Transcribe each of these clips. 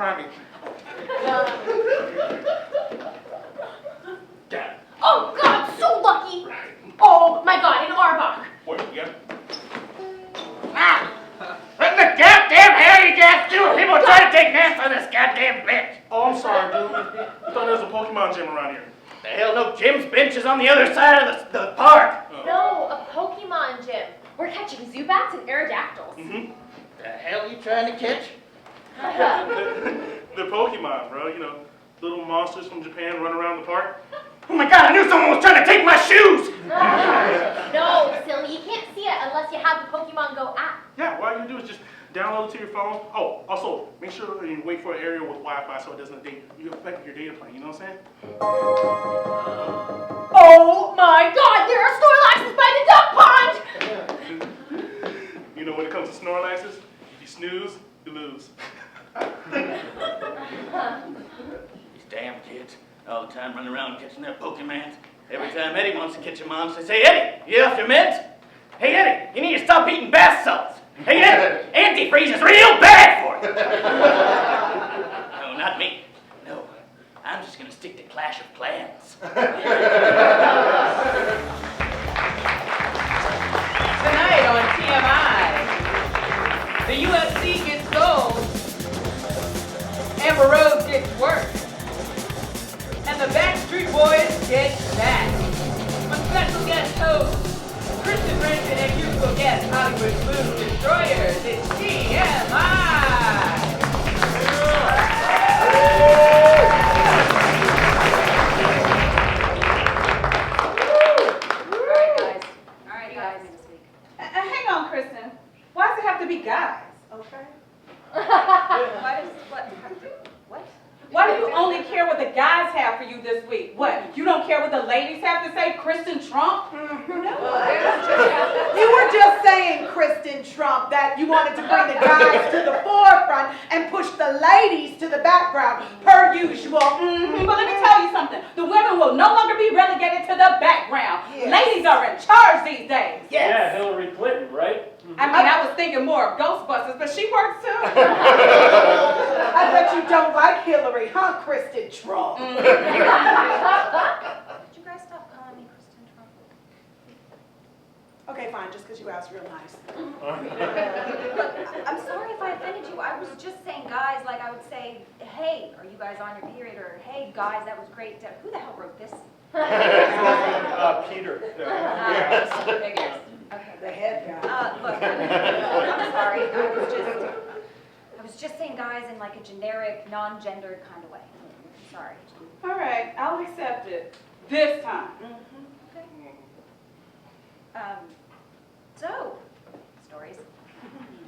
primate. Dad. Oh God, so lucky! Oh my God, an Arbok. What? Yeah. Ah! What in the goddamn hell you guys doing? People trying to take naps on this goddamn bench. Oh, I'm sorry, dude. I thought there was a Pokemon gym around here. The hell, no gym's bench is on the other side of the park. Oh. No, a Pokemon gym. We're catching Zubats and Aerodactyls. Mm-hmm. The hell you trying to catch? The Pokemon, bro. You know, little monsters from Japan run around the park. Oh my God, I knew someone was trying to take my shoes! No, silly, you can't see it unless you have the Pokemon Go app. Yeah, all you do is just download it to your phone. Oh, also, make sure you wait for an area with Wi-Fi so it doesn't affect your data plan, you know what I'm saying? Oh my God, there are Snorlaxes by the duck pond! You know, when it comes to Snorlaxes, if you snooze, you lose. These damn kids, all the time running around catching their Pokemons. Every time Eddie wants to catch a monster, they say, Eddie, you off your meds? Hey, Eddie, you need to stop eating bath salts. Hey, Eddie, antifreeze is real bad for you. No, not me. No, I'm just going to stick to Clash of Clans. Tonight on TMI, the UFC gets gold, Amber Rose gets work, and the Backstreet Boys get back. With special guest hosts, Kristen Renton and musical guest Hollywood Food Destroyers, it's TMI! Alright guys. Hang on, Kristen. Why does it have to be guys, okay? What? Why do you only care what the guys have for you this week? What, you don't care what the ladies have to say? Kristen Trump? You were just saying, Kristen Trump, that you wanted to bring the guys to the forefront and push the ladies to the background, per usual. But let me tell you something. The women will no longer be relegated to the background. Yes. Ladies are in charge these days. Yes. Yeah, Hillary Clinton, right? I mean, I was thinking more of Ghostbusters, but she works too. I bet you don't like Hillary, huh, Kristen Trump? Could you guys stop calling me Kristen Trump? Okay, fine, just because you asked real nice. I'm sorry if I offended you. I was just saying guys, like I would say, hey, are you guys on your period? Or hey, guys, that was great. Who the hell wrote this? Peter. Figures. Okay. The head guy. Look, I'm sorry. I was just saying guys in like a generic, non-gendered kind of way. Sorry. All right, I'll accept it. This time. Okay. So, stories.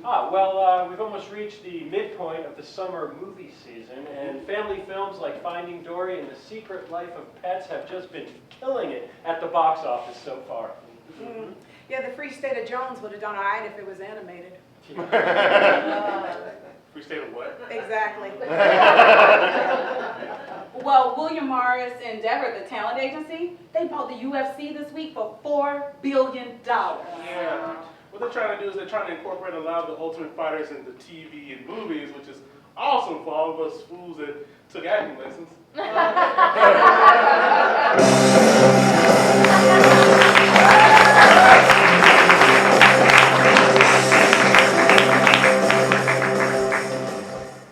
Well, we've almost reached the midpoint of the summer movie season, and family films like Finding Dory and The Secret Life of Pets have just been killing it at the box office so far. Yeah, the Free State of Jones would have done all right if it was animated. Free State of what? Exactly. Well, William Morris Endeavor, the talent agency, they bought the UFC this week for $4 billion. Yeah. What they're trying to do is they're trying to incorporate a lot of the Ultimate Fighters into TV and movies, which is awesome for all of us fools that took acting lessons.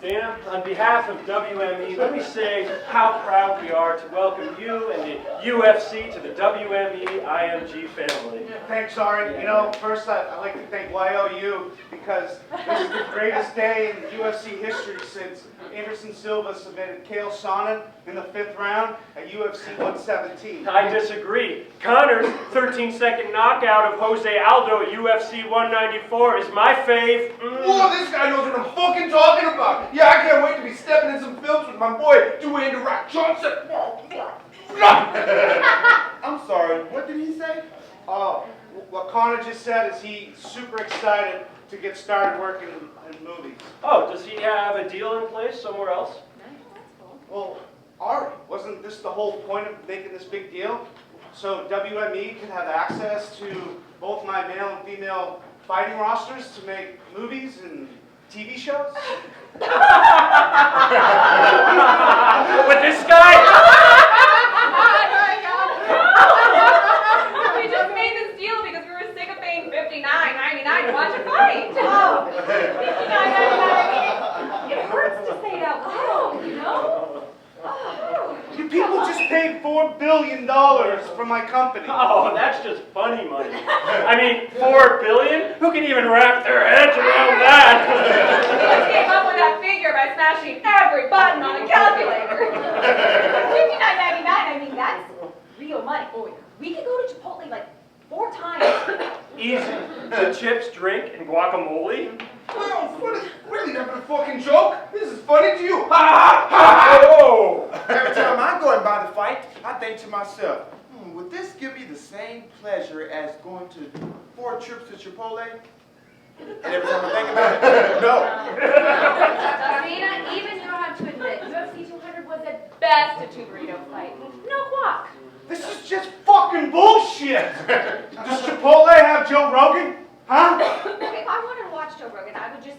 Dan, on behalf of WME, let me say how proud we are to welcome you and the UFC to the WME IMG family. Thanks, Ari. You know, first I'd like to thank YOU because this is the greatest day in UFC history since Anderson Silva submitted Chael Sonnen in the 5th round at UFC 117. I disagree. Connor's 13-second knockout of Jose Aldo at UFC 194 is my fave. Whoa, this guy knows what I'm fucking talking about. Yeah, I can't wait to be stepping in some films with my boy, Dwayne The Rock Johnson. I'm sorry, what did he say? Oh, what Connor just said is he's super excited to get started working in movies. Oh, does he have a deal in place somewhere else? Well, Ari, wasn't this the whole point of making this big deal? So WME can have access to both my male and female fighting rosters to make movies and TV shows? paid $4 billion for my company. Oh, that's just funny money. I mean, $4 billion? Who can even wrap their heads around that? Let's came up with that figure by smashing every button on a calculator. $59.99, I mean, that's real money. Oh, we could go to Chipotle like 4 times. Easy. The chips, drink, and guacamole? Well, what is really not a fucking joke? This is funny to you. Ha ha ha! Oh! Every time I go and buy the fight, I think to myself, would this give me the same pleasure as going to 4 trips to Chipotle? And every time I think about it, no. Dana, even you don't have to admit, UFC 200 was at best a 2-burrito fight. No guac. This is just fucking bullshit. Does Chipotle have Joe Rogan? Huh? If I wanted to watch Joe Rogan, I would just,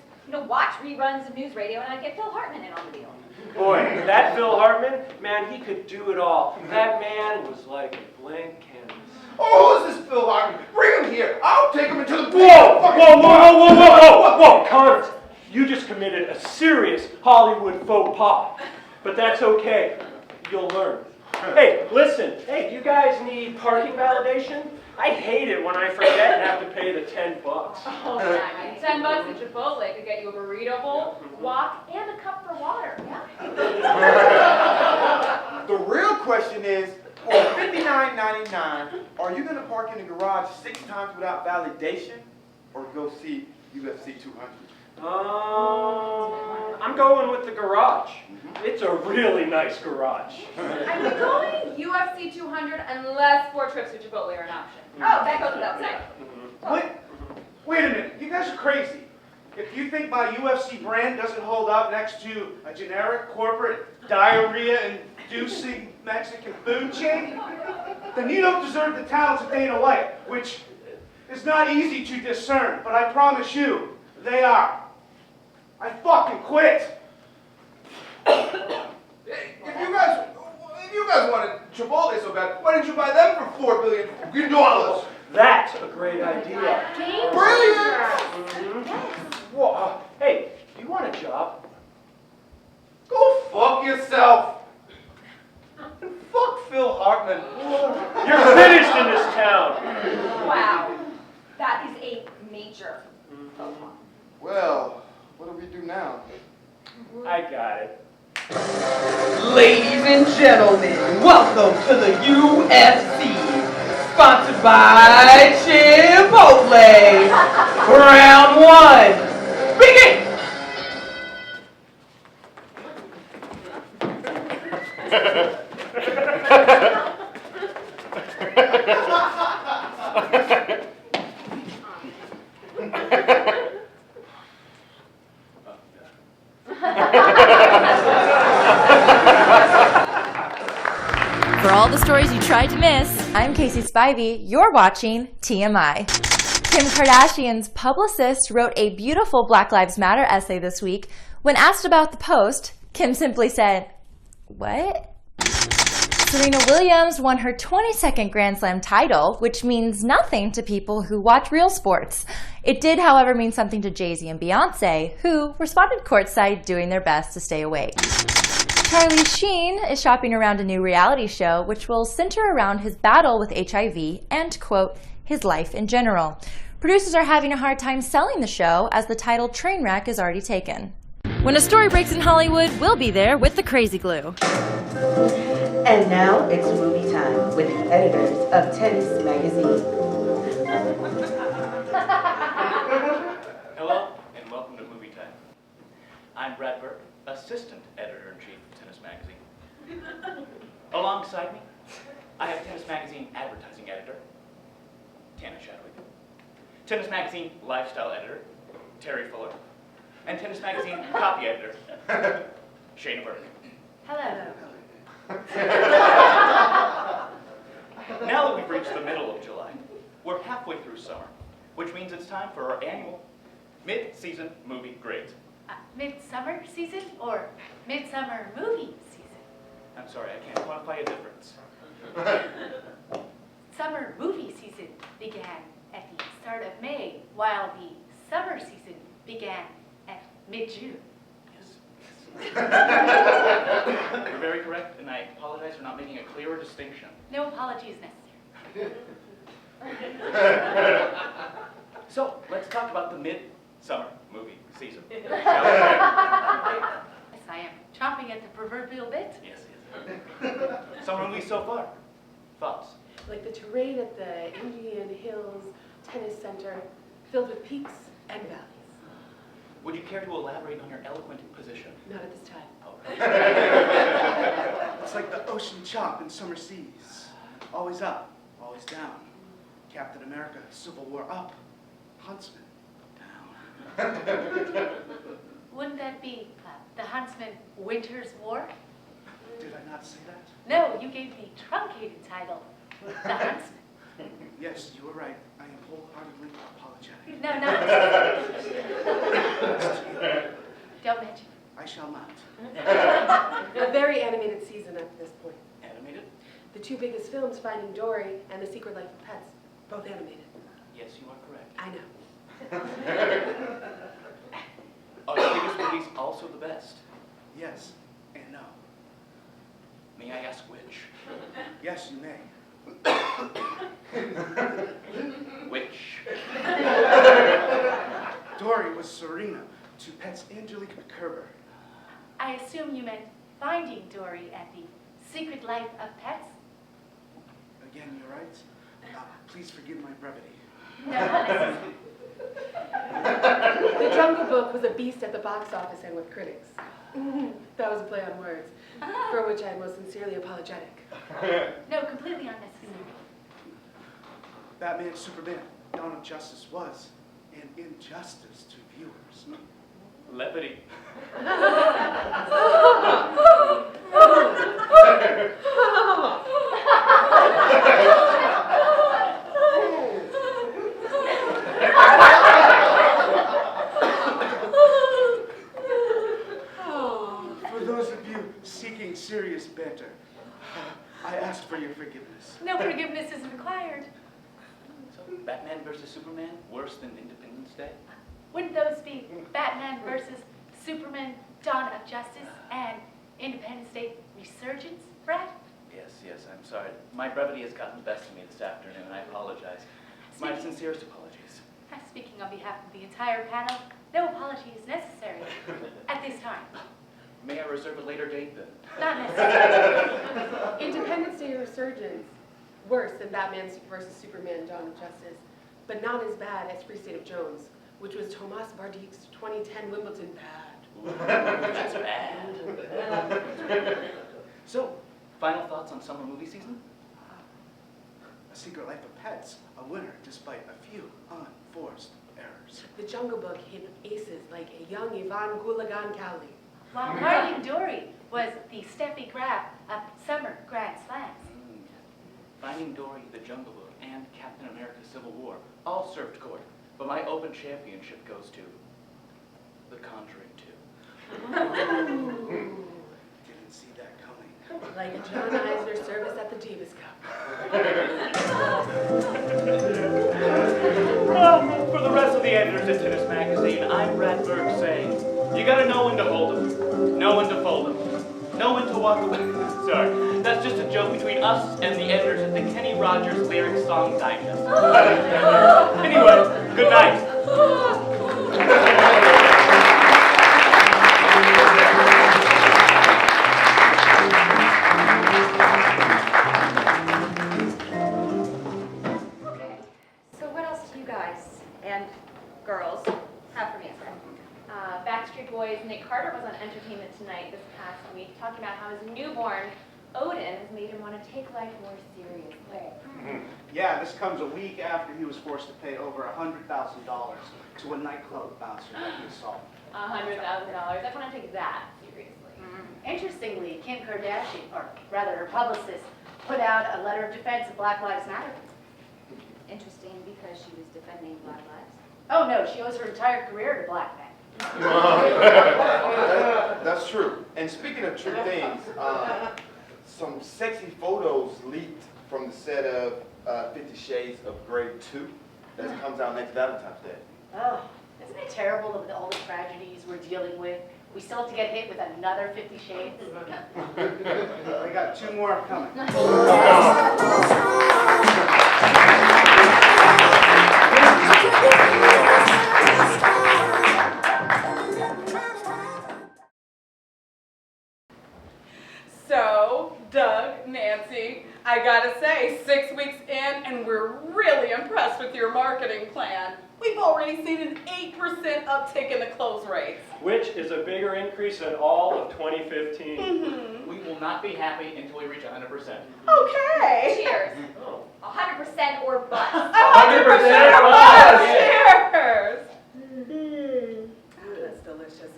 watch reruns of news radio and I'd get Phil Hartman in on the deal. Boy, that Phil Hartman, man, he could do it all. That man was like a blank canvas. Oh, who's this Phil Hartman? Bring him here. I'll take him into the Whoa, Connors, you just committed a serious Hollywood faux pas. But that's okay. You'll learn. Hey, listen. Hey, do you guys need parking validation? I hate it when I forget and have to pay the $10. Oh, man, $10 at Chipotle could get you a burrito bowl, guac, and a cup for water. Yeah. The real question is, for $59.99, are you going to park in the garage 6 times without validation or go see UFC 200? I'm going with the garage. It's a really nice garage. I'm going UFC 200 unless 4 trips to Chipotle are an option. Oh, that goes without saying. Wait a minute, you guys are crazy. If you think my UFC brand doesn't hold up next to a generic corporate diarrhea-inducing Mexican food chain, then you don't deserve the talents of Dana White, which is not easy to discern, but I promise you, they are. I fucking quit. If you guys wanted Chipotle so bad, why didn't you buy them for $4 billion? That's a great idea. Brilliant! Well, hey, do you want a job? Go fuck yourself. And fuck Phil Hartman. You're finished in this town. Wow, that is a major faux pas. Well, what do we do now? I got it. Ladies and gentlemen, welcome to the UFC, sponsored by Chipotle. Round 1, begin! For all the stories you tried to miss, I'm Kacey Spivey. You're watching TMI. Kim Kardashian's publicist wrote a beautiful Black Lives Matter essay this week. When asked about the post, Kim simply said, "What?" Serena Williams won her 22nd Grand Slam title, which means nothing to people who watch real sports. It did, however, mean something to Jay-Z and Beyonce, who responded courtside doing their best to stay awake. Charlie Sheen is shopping around a new reality show which will center around his battle with HIV and, quote, his life in general. Producers are having a hard time selling the show as the title Trainwreck is already taken. When a story breaks in Hollywood, we'll be there with the Crazy Glue. And now it's movie time with the editors of Tennis Magazine. Hello, and welcome to Movie Time. I'm Brad Burke, Assistant Editor-in-Chief of Tennis Magazine. Alongside me, I have Tennis Magazine Advertising Editor, Tana Shadwick, Tennis Magazine Lifestyle Editor, Terry Fuller, and Tennis Magazine Copy Editor, Shana Berger. Hello. Now that we've reached the middle of July, we're halfway through summer, which means it's time for our annual mid-season movie grades. Midsummer season or midsummer movie season? I'm sorry, I can't quantify a difference. Summer movie season began at the start of May, while the summer season began at mid-June. Yes. You're very correct, and I apologize for not making making a clearer distinction. No apologies necessary. So, let's talk about the mid-summer movie season. Yes, I am chomping at the proverbial bit. Yes. Summer movies so far. Thoughts? Like the terrain at the Indian Hills Tennis Center, filled with peaks and valleys. Would you care to elaborate on your eloquent position? Not at this time. It's like the ocean chop in summer seas. Always up, always down. Captain America, Civil War up. Huntsman, down. Wouldn't that be the Huntsman Winter's War? Did I not say that? No, you gave the truncated title, the Huntsman. Yes, you were right. I am wholeheartedly apologetic. No, don't mention. I shall not. A very animated season up to this point. Animated? The two biggest films, Finding Dory and The Secret Life of Pets, both animated. Yes, you are correct. I know. Are the biggest movies also the best? Yes and no. May I ask which? Yes, you may. Which? Dory was Serena to Pet's Angelique McCurber. I assume you meant Finding Dory at the Secret Life of Pets? Again, you're right. Please forgive my brevity. No, not necessarily. The Jungle Book was a beast at the box office and with critics. That was a play on words, for which I am most sincerely apologetic. No, completely unnecessary. Batman, Superman, Dawn of Justice was an injustice to viewers. Levity. For those of you seeking serious banter, I ask for your forgiveness. No forgiveness is required. So, Batman versus Superman, worse than Independence Day? Wouldn't those be Batman versus Superman, Dawn of Justice, and Independence Day Resurgence, Brad? Yes, I'm sorry. My brevity has gotten the best of me this afternoon, and I apologize. My sincerest apologies. Speaking on behalf of the entire panel, no apology is necessary at this time. May I reserve a later date then? Not necessary. Independence Day Resurgence, worse than Batman versus Superman, Dawn of Justice, but not as bad as Free State of Jones, which was Thomas Bardic's 2010 Wimbledon bad. Ooh, that's bad. So, final thoughts on summer movie season? A Secret Life of Pets, a winner despite a few unforced errors. The Jungle Book hit aces like a young Ivan Gulagan Cowley. While Finding Dory was the Steffi Graf of summer Grand Slams. Finding Dory, The Jungle Book, and Captain America Civil War all served court, but my open championship goes to The Conjuring 2. Didn't see that coming. Like a John Eisner service at the Davis Cup. For the rest of the editors at Tennis Magazine, I'm Brad Berg saying, you gotta know when to hold them, know when to fold them, know when to walk away. Sorry, that's just a joke between us and the editors at the Kenny Rogers Lyric Song Digest. Anyway, good night. So what else do you guys and girls have for me? Backstreet Boys' Nick Carter was on Entertainment Tonight this past week, talking about how his newborn, Odom, has made him want to take life more seriously. Yeah, this comes a week after he was forced to pay over $100,000 to a nightclub bouncer that he assaulted. $100,000. I want to take that seriously. Interestingly, Kim Kardashian, or rather her publicist, put out a letter of defense of Black Lives Matter. Interesting, because she was defending Black lives. Oh no, she owes her entire career to black men. That's true. And speaking of true things, some sexy photos leaked from the set of 50 Shades of Grey 2 that comes out next Valentine's Day. Oh, isn't it terrible of all the tragedies we're dealing with We still have to get hit with another 50 Shades. I got 2 more coming. So, Doug, Nancy, I gotta say, 6 weeks in, and we're really impressed with your marketing plan. We've already seen an 8% uptick in the close rates. Which is a bigger increase than all of 2015. We will not be happy until we reach 100%. Okay. Cheers. 100% or bust. 100% or bust. Cheers. That's delicious.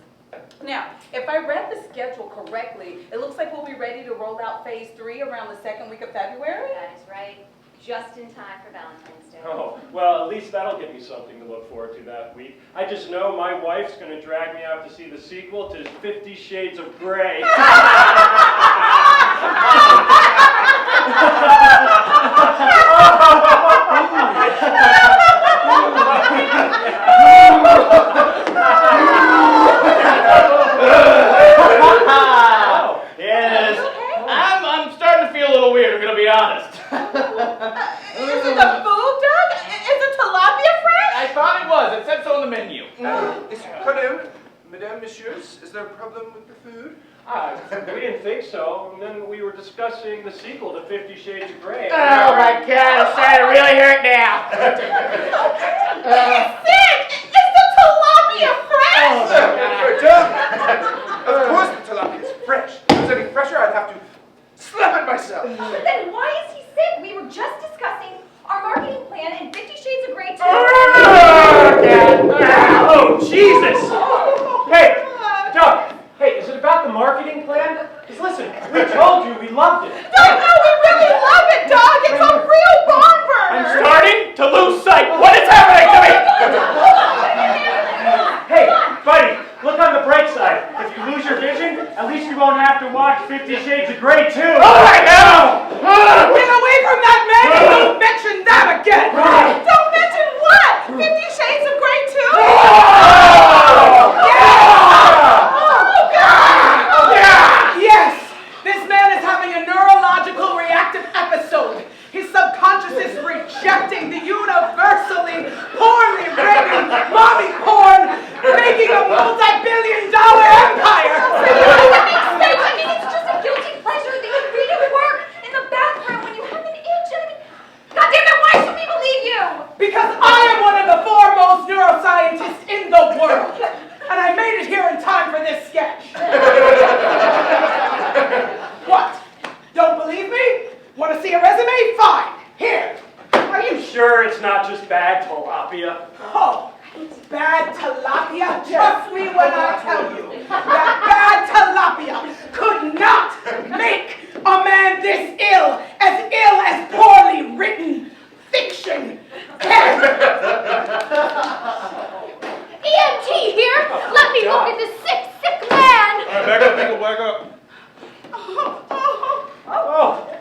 Now, if I read the schedule correctly, it looks like we'll be ready to roll out phase 3 around the 2nd week of February. That is right. Just in time for Valentine's Day. Oh, well, at least that'll give me something to look forward to that week. I just know my wife's going to drag me out to see the sequel to 50 Shades of Grey. Yes, I'm starting to feel a little weird, I'm going to be honest. Is it the food, Doug? Is it tilapia fresh? I thought it was. It said so on the menu. Pardon, Madame, Messieurs, is there a problem with the food? We didn't think so, and then we were discussing the sequel to 50 Shades of Grey. Oh my God, I'm starting to really hurt now. He's sick! Is the tilapia fresh? Of course the tilapia is fresh. If it was any fresher, I'd have to slap it myself. But then why is he sick? We were just discussing our marketing plan and 50 Shades of Grey too. Oh, Jesus! Hey, Doug! Hey, is it about the marketing plan? Because listen, we told you we loved it. No, we really love it, Doug! It's a real barn burner! I'm starting to lose sight. What is happening to me? Hey, buddy, look on the bright side. If you lose your vision, at least you won't have to watch 50 Shades of Grey too. All right now! Get away from that man and don't mention that again! Don't mention what? 50 Shades of Grey too? Yes! This man is having a neurological reactive episode. His subconscious is rejecting the universally poorly written mommy porn, making a multi-billion-dollar empire! I mean, it's just a guilty pleasure that you read at work in the bathroom when you have an itch. I mean, God damn it, why should we believe you? Because I am one of the foremost neuroscientists in the world, and I made it here in time for this sketch. What? Don't believe me? Want to see a resume? Fine. Here. Are you sure it's not just bad tilapia? Oh, bad tilapia? Trust me when I tell you that bad tilapia could not make a man this ill as poorly written fiction can. EMT here! Let me look at this sick man! All right, back up, people, back up. Oh!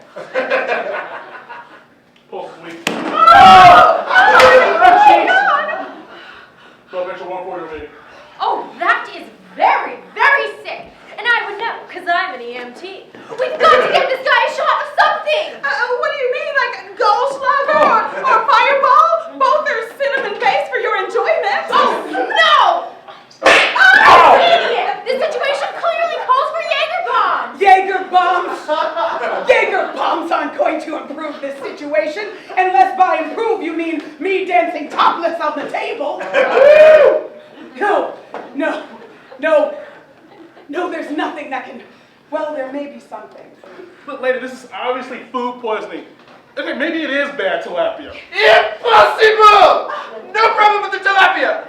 Pulse weak. Oh, jeez! So extra 140 over here. Oh, that is very, very sick. And I would know, because I'm an EMT. We've got to get this guy a shot of something! What do you mean, like Goldschlager or Fireball? Both are cinnamon based for your enjoyment. Oh, no! Oh, idiot! This situation clearly calls for Jaeger bombs! Jaeger bombs? Jaeger bombs aren't going to improve this situation, unless by improve you mean me dancing topless on the table. No, there's nothing that can, well, there may be something. Look, lady, this is obviously food poisoning. Okay, maybe it is bad tilapia. Impossible! No problem with the tilapia!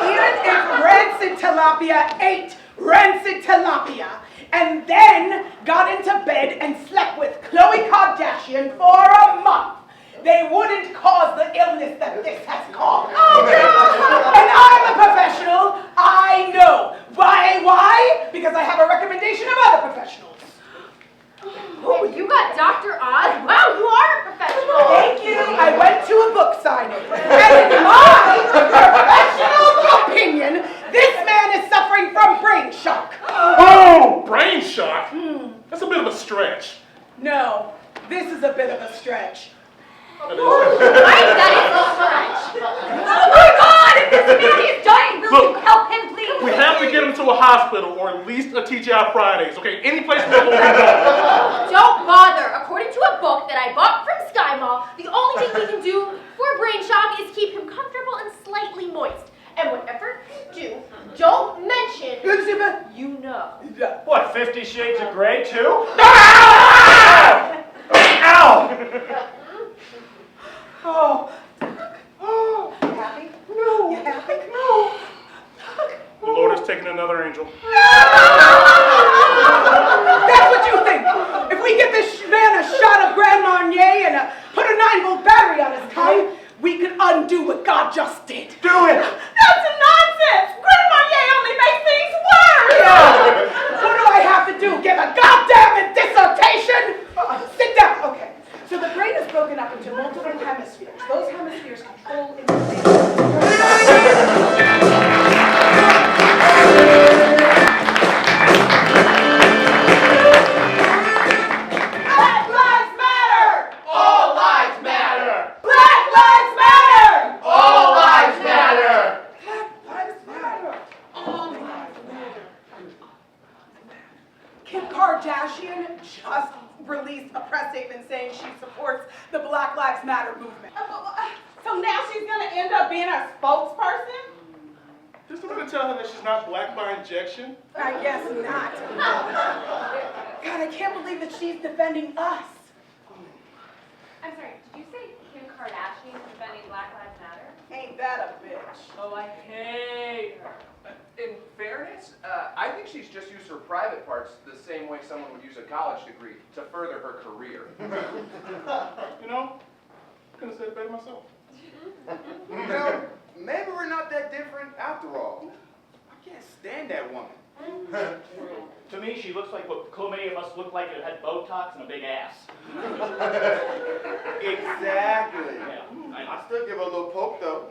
Even if rancid tilapia ate rancid tilapia and then got into bed and slept with Khloe Kardashian for a month, they wouldn't cause the illness that this has caused. And I'm a professional. I know. Why? Because I have a recommendation of other professionals. Oh, you got Dr. Oz? Wow, you are a professional! Thank you. I went to a book signing. And in my professional opinion, this man is suffering from brain shock? That's a bit of a stretch. No, this is a bit of a stretch. That is a stretch. Oh my God! If this man is dying, will you help him, please? We have to get him to a hospital or at least a TGI Fridays, okay? Any place in the world we go. Don't bother. According to a book that I bought from Sky Mall, the only thing we can do for brain shock is keep him comfortable and slightly moist. And whatever you do, don't mention you know. What, 50 Shades of Grey too? Ah! Ow! Oh. Oh. You happy? No. You happy? No. The Lord has taken another angel. That's what you think. If we get this man a shot of Grand Marnier and put a 9-volt battery on his tongue, we can undo what God just did. Do it! That's nonsense! Grand Marnier only makes things worse! Yeah. What do I have to do? Give a goddamn dissertation? Sit down. Okay. So the brain is broken up into multiple hemispheres. Those hemispheres control information. Black lives matter! All lives matter! Black lives matter! All lives matter! Black lives matter! All lives matter! Kim Kardashian just released a press statement saying she supports the Black Lives Matter movement. So now she's gonna end up being a spokesperson? Just going to tell her that she's not black by injection. I guess not. God, I can't believe that she's defending us. I'm sorry, did you say Kim Kardashian defending Black Lives Matter? Ain't that a bitch? Oh, I hate her. In fairness, I think she's just used her private parts the same way someone would use a college degree to further her career. You know, I could have said it better myself. You know, maybe we're not that different after all. I can't stand that woman. To me, she looks like what chlamydia must look like if it had Botox and a big ass. Exactly. Yeah. I still give her a little poke though.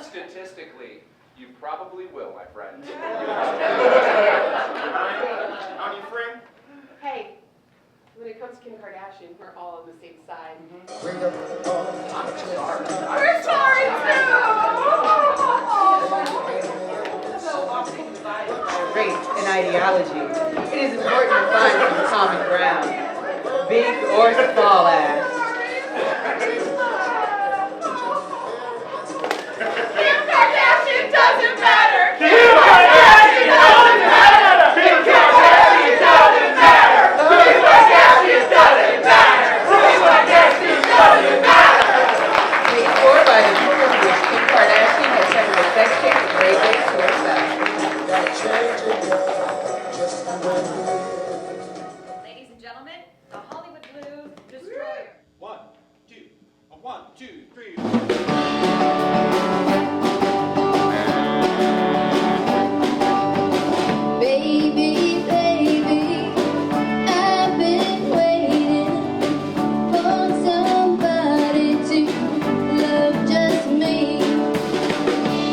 Statistically, you probably will, my friend. On your friend? Hey, when it comes to Kim Kardashian, we're all on the same side. We're sorry Race and ideology. It is important to find some common ground, big or small ass. Kim Kardashian doesn't matter! Kim Kardashian doesn't matter! Kim Kardashian doesn't matter! Kim Kardashian doesn't matter! Kim Kardashian doesn't matter! Paid for by the people who wish Kim Kardashian has had an affection with Gregory suicide. Ladies and gentlemen, the Hollywood Blue Destroyer. 1, 2, 1, 2, 3. Baby, baby, I've been waiting for somebody to love just me.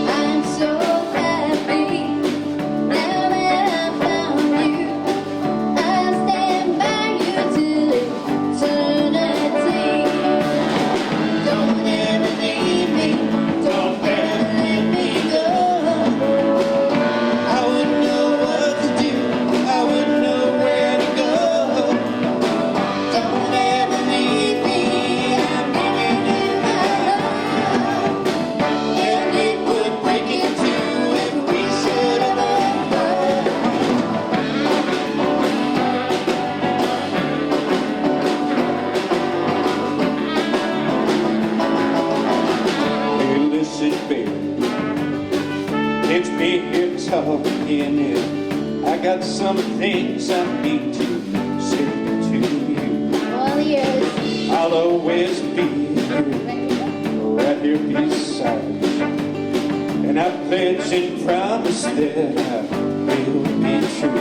I'm so happy now that I found you. I'll stand by you till eternity. Don't ever leave me, don't ever let me go. I wouldn't know what to do, I wouldn't know where to go. Don't ever leave me, I'm giving you my love. And it would break in two if we should have loved. Hey, listen, baby, it's me here talking here. I got some things I need to say to you. All yours. I'll always be here, right here beside you. And I pledge and promise that I will be true.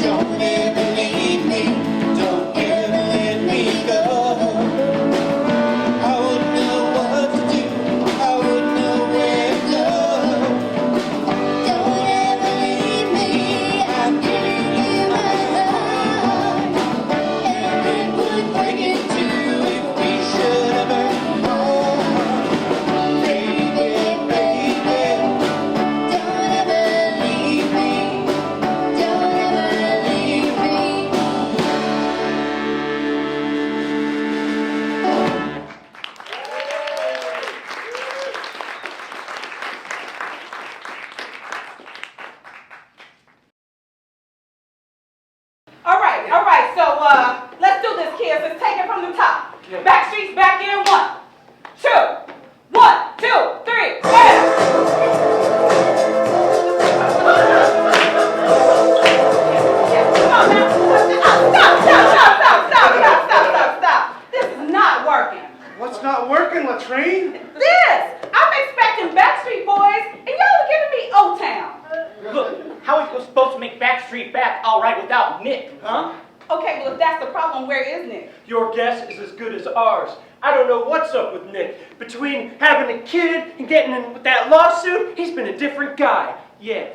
Don't ever leave me, don't ever let me go. I wouldn't know what to do, I wouldn't know where to go. Don't Backstreet's back in 1, 2, 1, 2, 3, and... Come on now. Stop. This is not working. What's not working, Latrine? This! I'm expecting Backstreet Boys, and y'all are giving me O-Town. Look, how are we supposed to make Backstreet back all right without Nick, huh? Okay, well, if that's the problem, where is Nick? Your guess is as good as ours. I don't know what's up with Nick. Between having a kid and getting in with that lawsuit, he's been a different guy. Yeah.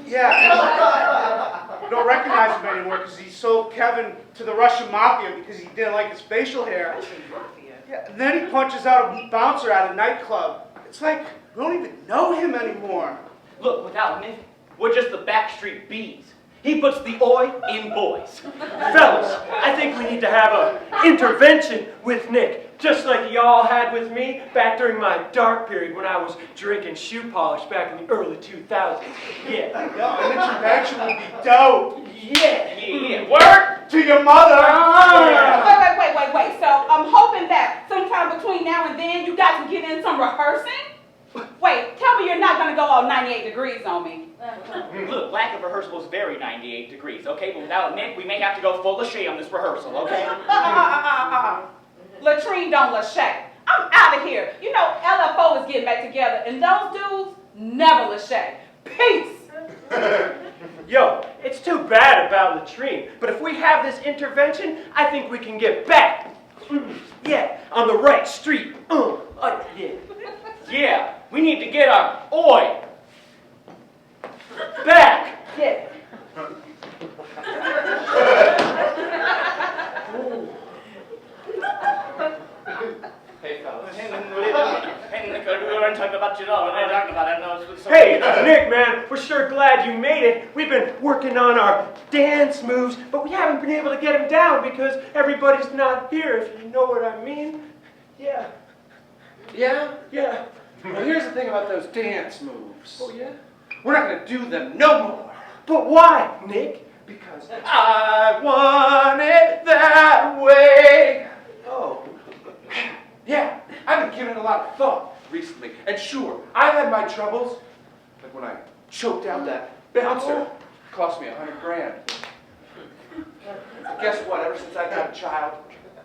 Yeah. We don't recognize him anymore because he sold Kevin to the Russian mafia because he didn't like his facial hair. Yeah, and then he punches out a bouncer at a nightclub. It's like we don't even know him anymore. Look, without Nick, we're just the Backstreet Bees. He puts the oi in boys. Fellas, I think we need to have an intervention with Nick, just like y'all had with me back during my dark period when I was drinking shoe polish back in the early 2000s. Yeah. No, an intervention would be dope. Yeah. Word to your mother. Wait. So I'm hoping that sometime between now and then you guys can get in some rehearsing? Wait, tell me you're not going to go all 98 degrees on me. Look, lack of rehearsal is very 98 degrees, okay? But without Nick, we may have to go full lachey on this rehearsal, okay? Latrine don't lachey. I'm out of here. You know, LFO is getting back together, and those dudes never lachey. Peace. Yo, it's too bad about Latrine, but if we have this intervention, I think we can get back. Yeah, on the right street. Yeah. Yeah, we need to get our oi back. Yeah. Hey, fellas. Hey, Nick, man, we're sure glad you made it. We've been working on our dance moves, but we haven't been able to get them down because everybody's not here, if you know what I mean. Yeah. Yeah? Yeah. Well, here's the thing about those dance moves. Oh, yeah? We're not going to do them no more. But why, Nick? Because I want it that way. Oh. Yeah, I've been giving it a lot of thought recently. And sure, I've had my troubles. Like when I choked out that bouncer. It cost me $100 grand. But guess what? Ever since I got a child,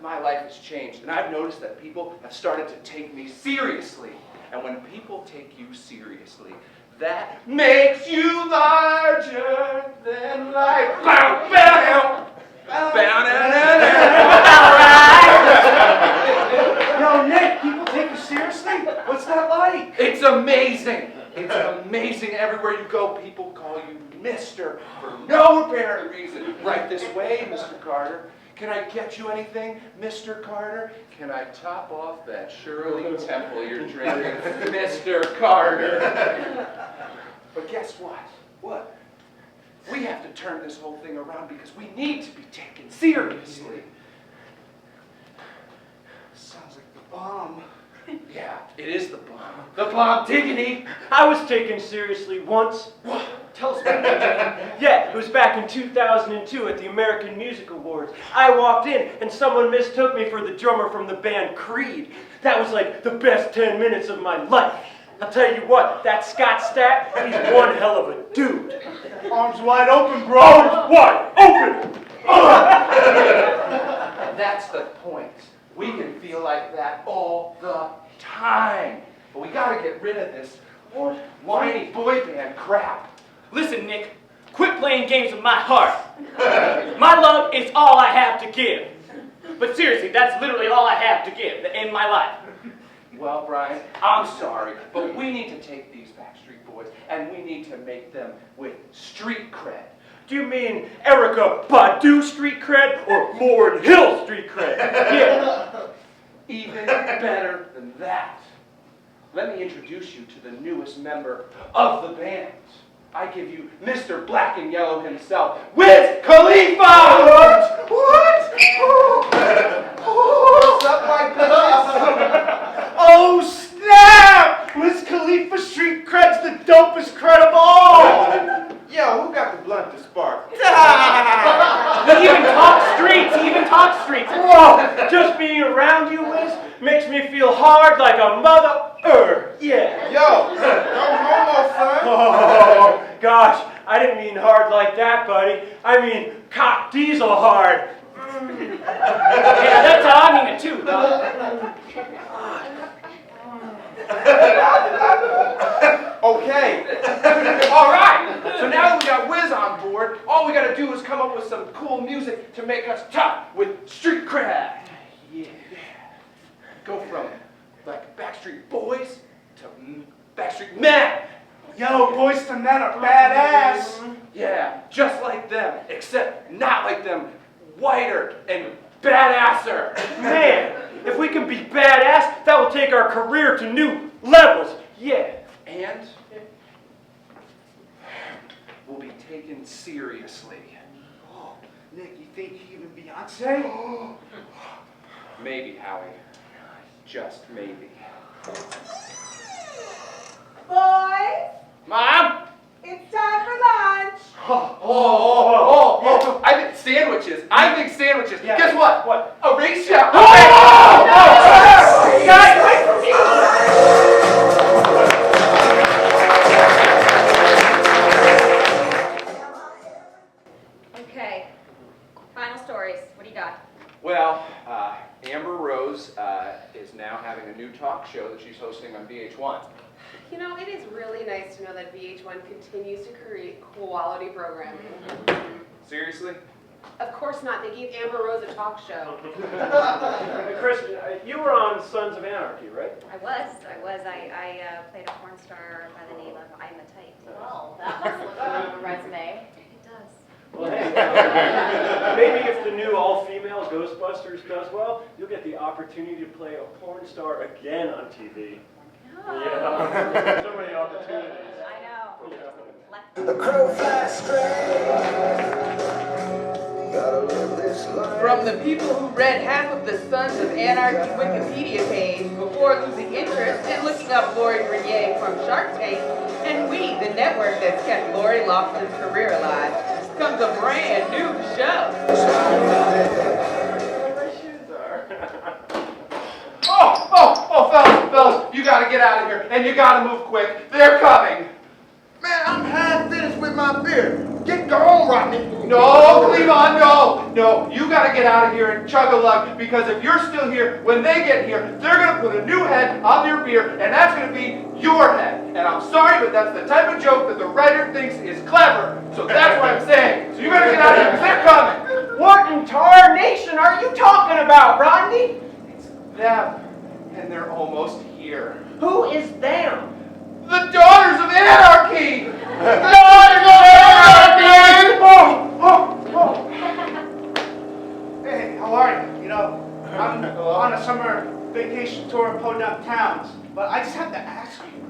my life has changed. And I've noticed that people have started to take me seriously. And when people take you seriously, that makes you larger than life. Bow, bow, bow, Yo, Nick, people take you seriously? What's that like? It's amazing. It's amazing. Everywhere you go, people call you Mr. for no apparent reason. Right this way, Mr. Carter. Can I get you anything, Mr. Carter? Can I top off that Shirley Temple you're drinking, Mr. Carter? But guess what? What? We have to turn this whole thing around because we need to be taken seriously. Sounds like the bomb. Yeah, it is the bomb. The bomb diggity. I was taken seriously once. What? Tell us about that. Yeah, it was back in 2002 at the American Music Awards. I walked in and someone mistook me for the drummer from the band Creed. That was like the best 10 minutes of my life. I'll tell you what, that Scott Stapp, he's one hell of a dude. Arms wide open, bro. Arms wide open. That's the point. We can feel like that all the time. But we gotta get rid of this whiny boy band crap. Listen, Nick, quit playing games with my heart. My love is all I have to give. But seriously, that's literally all I have to give in my life. Well, Brian, I'm sorry, but we need to take these Backstreet Boys and we need to make them with street cred. Do you mean Erykah Badu street cred or Lauryn Hill street cred? Yeah. Even better than that. Let me introduce you to the newest member of the band. I give you Mr. Black and Yellow himself, Wiz Khalifa! What? What's up, my bitches? Oh, snap! Wiz Khalifa street cred's the dopest cred of all! Yo, who got the blunt to spark? No, He even talks streets. Whoa, just being around you, Wiz, makes me feel hard like a mother. Yeah. Yo, no homo, son. Oh, gosh, I didn't mean hard like that, buddy. I mean cock diesel hard. Yeah, that's how I mean it too, Doc. Okay. All right. So now that we got Wiz on board, all we got to do is come up with some cool music to make us tough with street cred. Yeah. Go from like Backstreet Boys to Backstreet Men. Yo, Boys to Men are badass. Yeah, just like them, except not like them, whiter and badasser. Man, if we can be badass, that will take our career to new levels. Yeah. And we'll be taken seriously. Oh, Nick, you think even Beyonce? Maybe, Howie. Just maybe. Boys, Mom! it's time for lunch. Oh, I think sandwiches. Yeah. Guess what? What? Arisha! Guys, wait for me! Okay, final stories. What do you got? Well, Amber Rose is now having a new talk show that she's hosting on VH1. You know, it is really nice to know that VH1 continues to create quality programming. Seriously? Of course not. They gave Amber Rose a talk show. Kristen, you were on Sons of Anarchy, right? I was. I played a porn star by the name of I'm a Type. Well, that must look good on a resume. It does. Well, hey, maybe if the new all-female Ghostbusters does well, you'll get the opportunity to play a porn star again on TV. Oh. Yeah, so many opportunities. I know. Yeah. The crow flies straight. Gotta live this life. From the people who read half of the Sons of Anarchy Wikipedia page before losing interest and looking up Lori Grenier from Shark Tank, and we, the network that's kept Lori Loughlin's career alive, comes a brand new show. Fellas, you gotta get out of here, and you gotta move quick. They're coming. Man, I'm half finished with my beer. Get going, Rodney. No, Cleavon, no, you gotta get out of here and chug a lug, because if you're still here, when they get here, they're gonna put a new head on your beer, and that's gonna be your head. And I'm sorry, but that's the type of joke that the writer thinks is clever, so that's what I'm saying. So you gotta get out of here, because they're coming. What in tarnation are you talking about, Rodney? It's them, and they're almost here. Who is them? The Daughters of Anarchy! Hey, how are you? You know, I'm on a summer vacation tour in podunk towns, but I just have to ask you,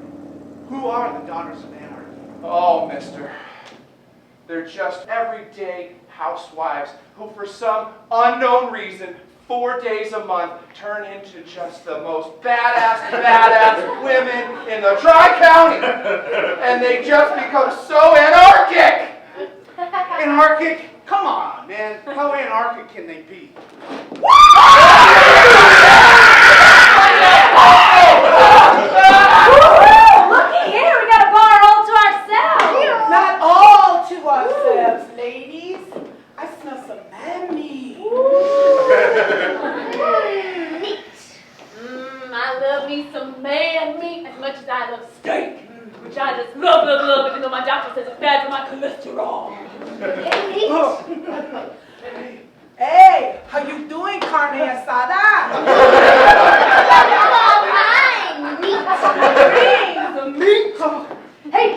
who are the Daughters of Anarchy? Oh, mister. They're just everyday housewives who, for some unknown reason, 4 days a month, turn into just the most badass women in the Tri-County. And they just become so anarchic! Anarchic? Come on, man. How anarchic can they be? Looky here, we got a bar all to ourselves. Not all to ourselves, ladies. I smell some man meat. Meat. I love me some man meat as much as I love steak, which I just love, even though my doctor says it's bad for my cholesterol. Hey, Hey, how you doing, carne asada? mine, meat. The meat. Hey,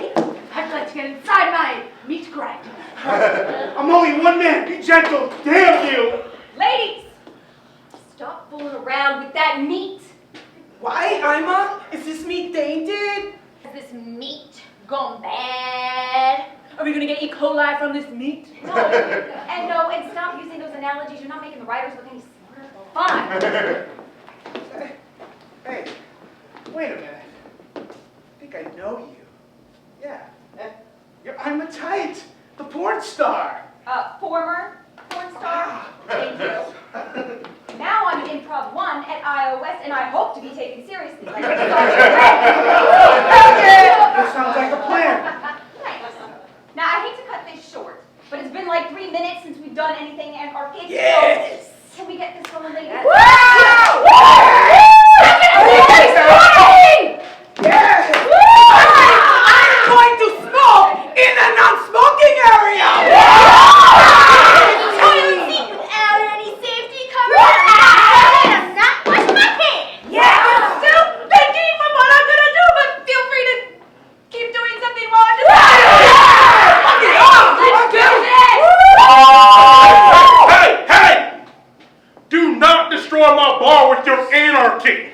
I'd like to get inside my meat grinder. I'm only one man. Be gentle. Damn you. Ladies, stop fooling around with that meat. Why, Ima? Is this meat tainted? Is this meat gone bad? Are we gonna get E. coli from this meat? No, and stop using those analogies. You're not making the writers look any smarter. Fine. Hey, wait a minute. I think I know you. Yeah. I'm a Tight, the porn star. Former porn star? Iowa West, and I hope to be taken seriously. Like That sounds like a plan. Thanks. Now, I hate to cut this short, but it's been like 3 minutes since we've done anything anarchic. Yes! So can we get this going, ladies? Yes! I'm going to smoke in a non-smoking area! Toilet seat without any safety cover. I'm not washing my hands. Yeah, I'm still thinking of what I'm gonna do, but feel free to keep doing something while I'm doing it. Let's do this! Hey! Do not destroy my bar with your anarchy.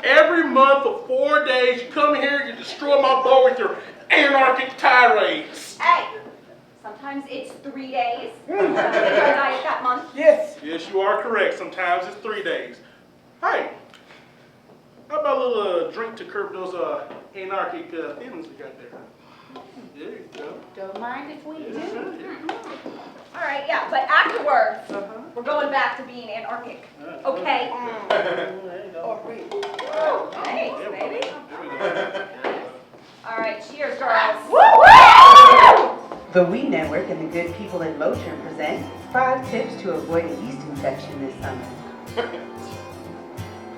Every month for 4 days, you come here, you destroy my bar with your anarchic tirades. Hey, sometimes it's 3 days. Our diet that month. Yes. Yes, you are correct. Sometimes it's 3 days. Hey, how about a little drink to curb those anarchic feelings we got there? There you go. Don't mind if we do. All right, yeah, but afterwards, we're going back to being anarchic. Okay? Thanks, baby. All right, cheers, girls. The We Network and the good people at Motrin present 5 tips to avoid a yeast infection this summer.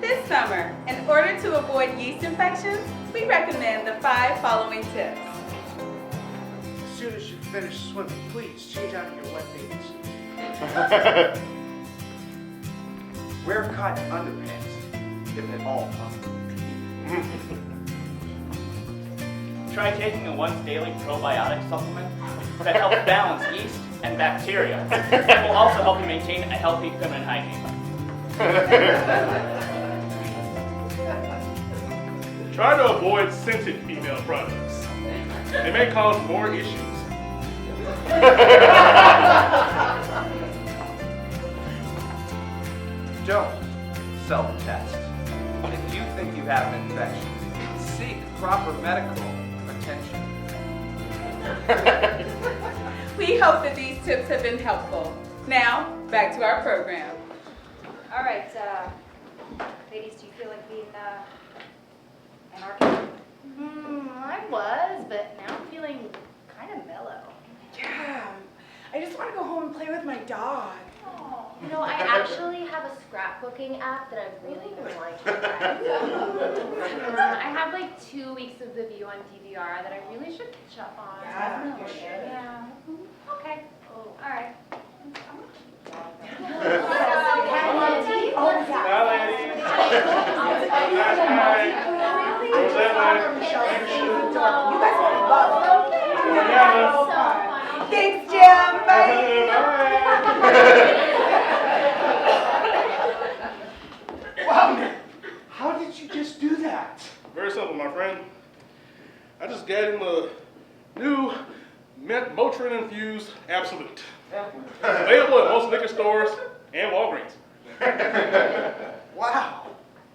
This summer, in order to avoid yeast infections, we recommend the 5 following tips. As soon as you finish swimming, please change out of your wet bathing suit. Wear cotton underpants, if at all possible. Try taking a once daily probiotic supplement that helps balance yeast and bacteria. It will also help you maintain a healthy feminine hygiene. Try to avoid scented female products. They may cause more issues. Don't self-test. If you think you have an infection, seek proper medical attention. We hope that these tips have been helpful. Now, back to our program. All right, ladies, do you feel like being anarchic? I was, but now I'm feeling kind of mellow. Yeah. I just want to go home and play with my dog. You know, I actually have a scrapbooking app that I've really been wanting to try. I have like 2 weeks of The View on DVR that I really should catch up on. Yeah, you should. Yeah. Okay. All right. Thanks, Jim. Bye. Wow, man. How did you just do that? Very simple, my friend. I just got him a new Motrin infused Absolute. Available at most liquor stores and Walgreens. Wow.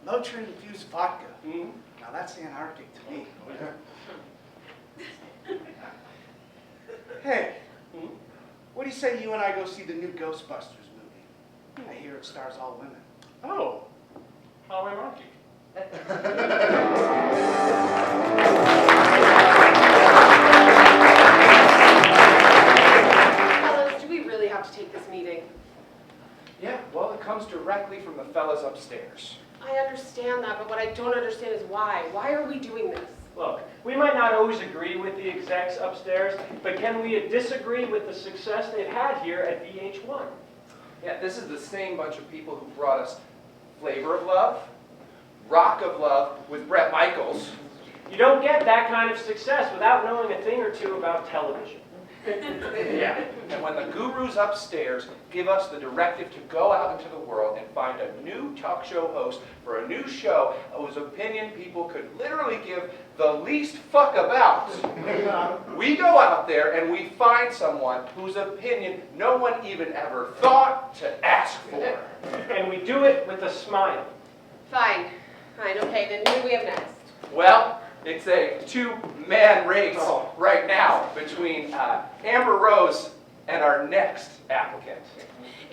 Motrin infused vodka. Now that's anarchic to me. Hey, what do you say you and I go see the new Ghostbusters movie? I hear it stars all women. Oh, how anarchic. Fellas, do we really have to take this meeting? Yeah, well, it comes directly from the fellas upstairs. I understand that, but what I don't understand is why. Why are we doing this? Look, we might not always agree with the execs upstairs, but can we disagree with the success they've had here at VH1? Yeah, this is the same bunch of people who brought us Flavor of Love, Rock of Love with Bret Michaels. You don't get that kind of success without knowing a thing or two about television. Yeah, and when the gurus upstairs give us the directive to go out into the world and find a new talk show host for a new show whose opinion people could literally give the least fuck about, we go out there and we find someone whose opinion no one even ever thought to ask for. And we do it with a smile. Fine. Fine, okay, then who do we have next? Well, it's a 2-man race right now between Amber Rose And our next applicant.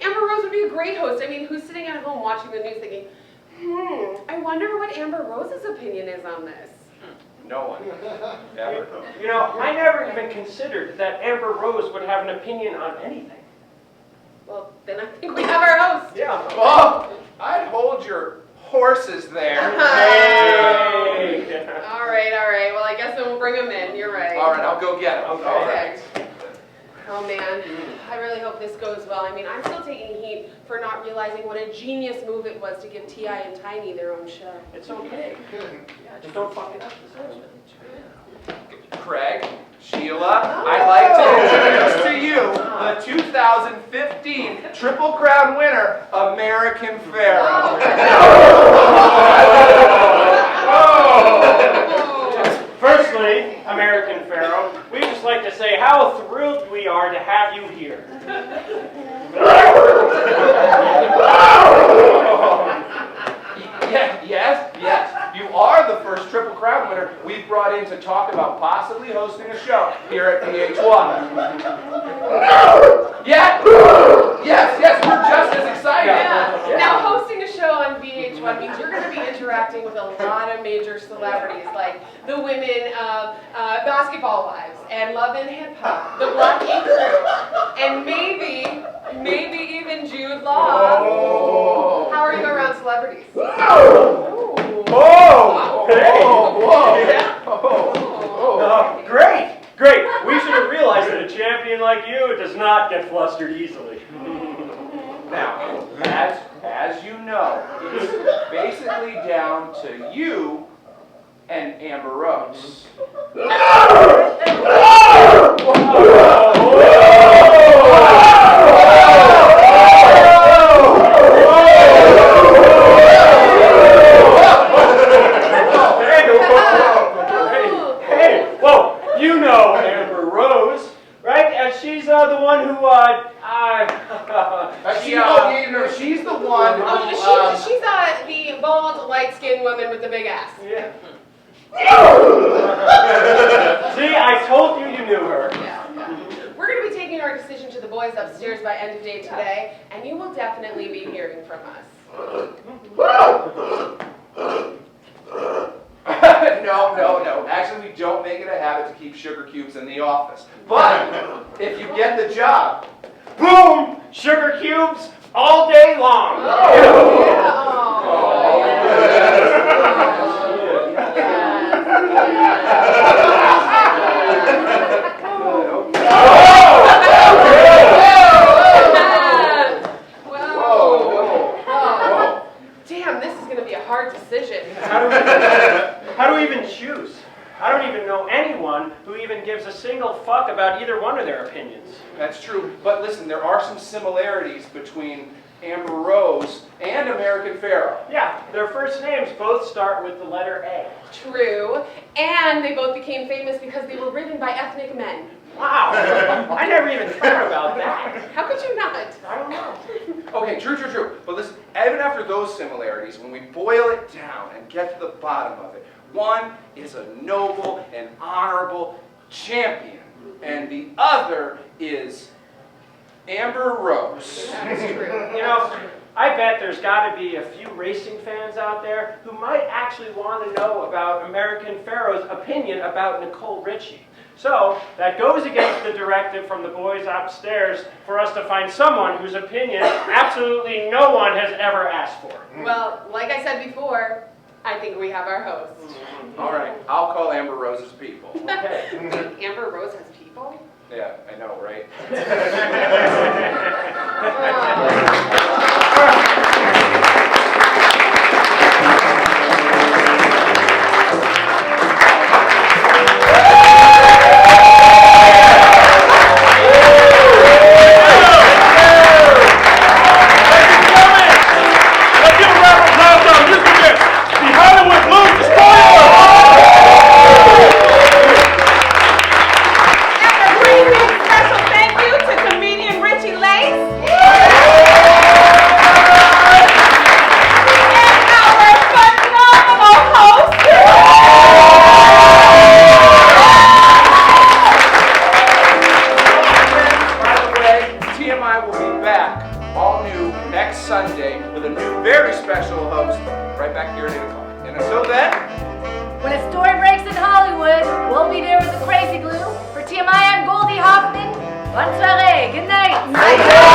Amber Rose would be a great host. I mean, who's sitting at home watching the news thinking, I wonder what Amber Rose's opinion is on this? No one. Ever. You know, I never even considered that Amber Rose would have an opinion on anything. Well, then I think we have our host. Yeah. Oh, I'd hold your horses there. Hey. All right. Well, I guess then we'll bring him in. You're right. All right, I'll go get him. Okay. Oh man, I really hope this goes well. I mean, I'm still taking heat for not realizing what a genius move it was to give T.I. and Tiny their own show. It's okay. Yeah, just don't fuck it up. Craig, Sheila, I'd like to introduce to you the 2015 Triple Crown winner, American Pharaoh. Firstly, American Pharaoh, we'd just like to say how thrilled we are to have you here. Yes. You are the first Triple Crown winner we've brought in to talk about possibly hosting a show here at VH1. Yes, we're just as excited. Yeah. Now, hosting a show on VH1 means you're going to be interacting with a lot of major celebrities, like the women of Basketball Wives and Love and Hip Hop, the Black Ink Crew, and maybe even Jude Law. Oh. How are you around celebrities? Great. We should have realized that a champion like you does not get flustered easily. Now, as you know, it's basically down to you and Amber Rose. You know Amber Rose, right? And she's the one who, she's the one who, she's the bald, light-skinned woman with the big ass. Yeah. See, I told you you knew her. Yeah. We're going to be taking our decision to the boys upstairs by end of day today, and you will definitely be hearing from us. No. Actually, we don't make it a habit to keep sugar cubes in the office. But if you get the job, boom! Sugar cubes all day long. Damn, this is going to be a hard decision. How do we even choose? I don't even know anyone who even gives a single fuck about either one of their opinions. That's true. But listen, there are some similarities between Amber Rose and American Pharaoh. Yeah, their first names both start with the letter A. True. And they both became famous because they were written by ethnic men. Wow. I never even thought about that. How could you not? I don't know. Okay, true. But listen, even after those similarities, when we boil it down and get to the bottom of it, one is a noble and honorable champion, and the other is Amber Rose. That's true. You know, I bet there's got to be a few racing fans out there who might actually want to know about American Pharaoh's opinion about Nicole Richie. So that goes against the directive from the boys upstairs for us to find someone whose opinion absolutely no one has ever asked for. Well, like I said before, I think we have our host. All right, I'll call Amber Rose's people. Okay. Amber Rose has people? Yeah, I know, right? Special thank you to comedian Richie Lane. TMI will be back, all new, next Sunday, with a new, very special host, right back here at 8 o'clock. And until then, when a story breaks in Hollywood, we'll be there with the crazy glue. For TMI, I'm Goldie Hoffman. Bonne soirée. Good night.